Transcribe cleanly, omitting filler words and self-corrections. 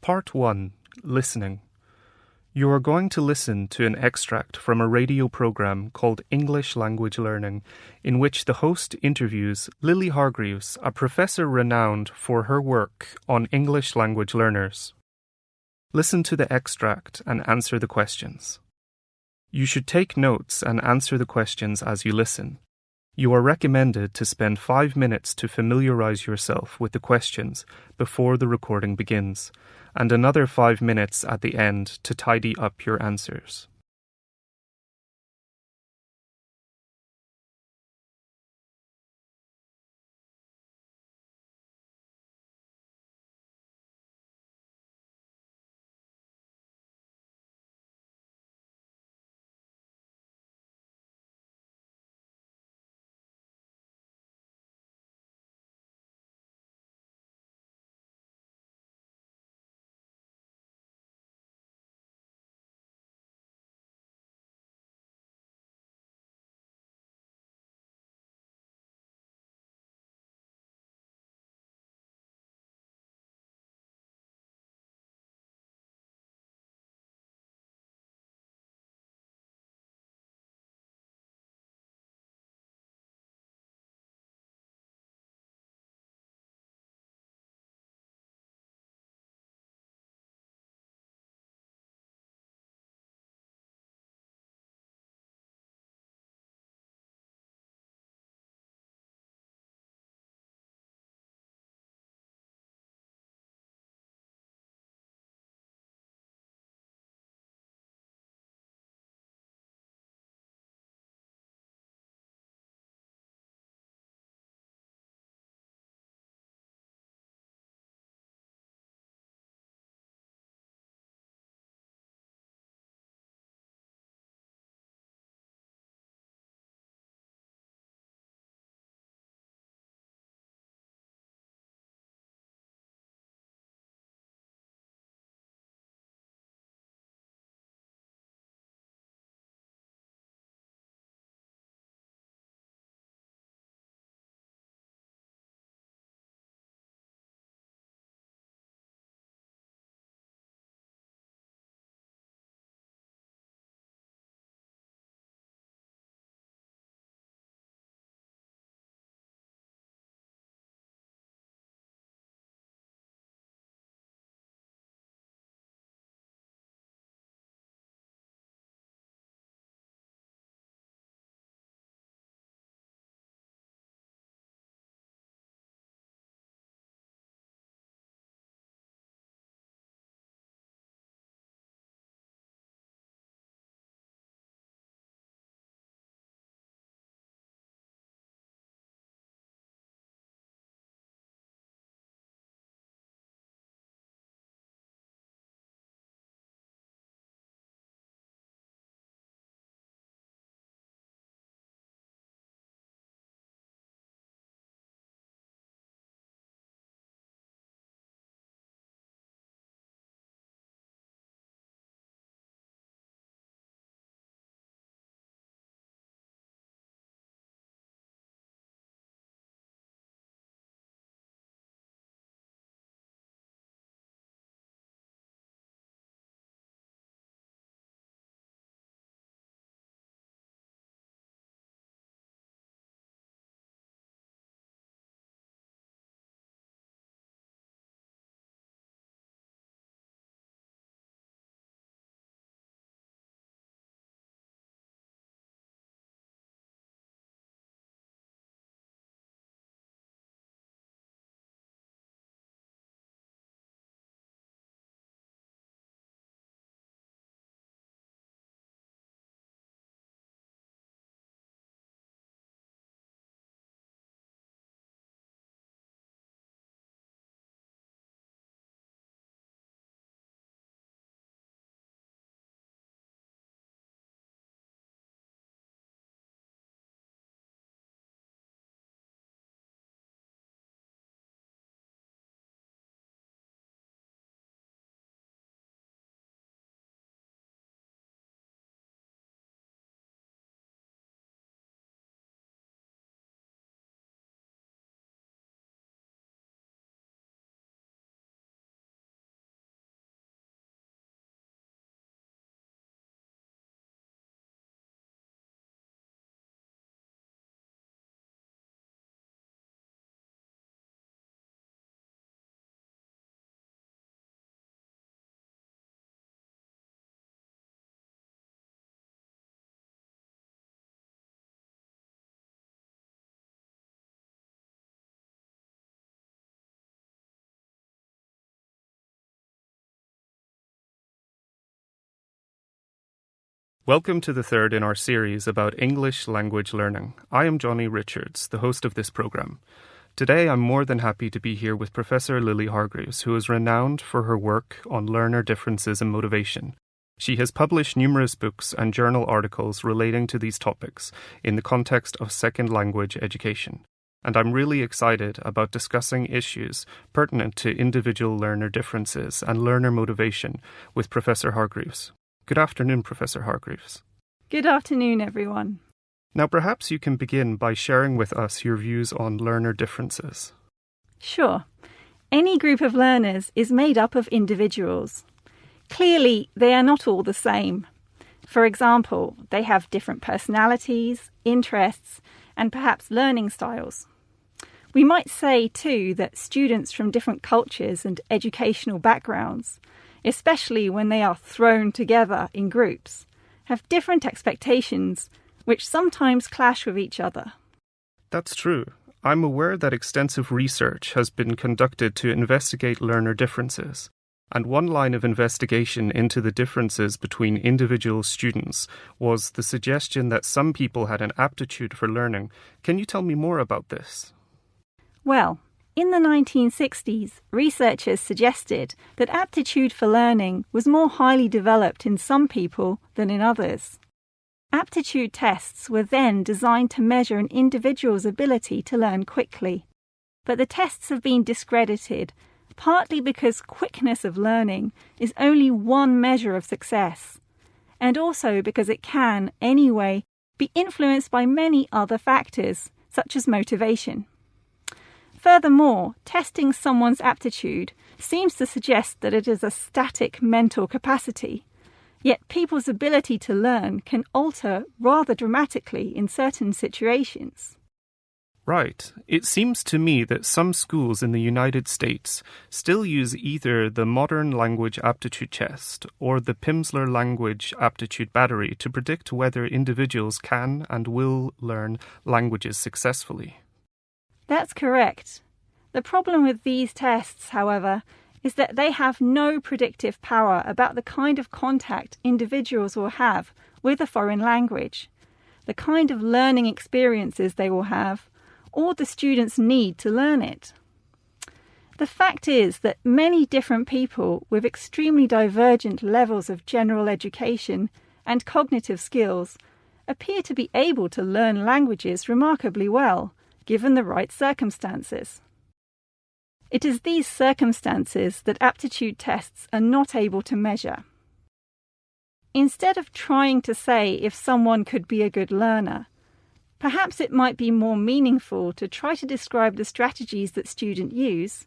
Part 1. Listening. You are going to listen to an extract from a radio program called English Language Learning, in which the host interviews Lily Hargreaves, a professor renowned for her work on English language learners. Listen to the extract and answer the questions. You should take notes and answer the questions as you listen. You are recommended to spend 5 minutes to familiarize yourself with the questions before the recording begins, and another 5 minutes at the end to tidy up your answers. Welcome to the third in our series about English language learning. I am Johnny Richards, the host of this program. Today I'm more than happy to be here with Professor Lily Hargreaves, who is renowned for her work on learner differences and motivation. She has published numerous books and journal articles relating to these topics in the context of second language education. And I'm really excited about discussing issues pertinent to individual learner differences and learner motivation with Professor Hargreaves. Good afternoon, Professor Hargreaves. Good afternoon, everyone. Now, perhaps you can begin by sharing with us your views on learner differences. Sure. Any group of learners is made up of individuals. Clearly, they are not all the same. For example, they have different personalities, interests, and perhaps learning styles. We might say, too, that students from different cultures and educational backgrounds, especially when they are thrown together in groups, have different expectations which sometimes clash with each other. That's true. I'm aware that extensive research has been conducted to investigate learner differences, and one line of investigation into the differences between individual students was the suggestion that some people had an aptitude for learning. Can you tell me more about this? Well, in the 1960s, researchers suggested that aptitude for learning was more highly developed in some people than in others. Aptitude tests were then designed to measure an individual's ability to learn quickly. But the tests have been discredited, partly because quickness of learning is only one measure of success, and also because it can, anyway, be influenced by many other factors, such as motivation. Furthermore, testing someone's aptitude seems to suggest that it is a static mental capacity, yet people's ability to learn can alter rather dramatically in certain situations. Right. It seems to me that some schools in the United States still use either the Modern Language Aptitude Test or the Pimsleur Language Aptitude Battery to predict whether individuals can and will learn languages successfully. That's correct. The problem with these tests, however, is that they have no predictive power about the kind of contact individuals will have with a foreign language, the kind of learning experiences they will have, or the students need to learn it. The fact is that many different people with extremely divergent levels of general education and cognitive skills appear to be able to learn languages remarkably well, given the right circumstances. It is these circumstances that aptitude tests are not able to measure. Instead of trying to say if someone could be a good learner, perhaps it might be more meaningful to try to describe the strategies that students use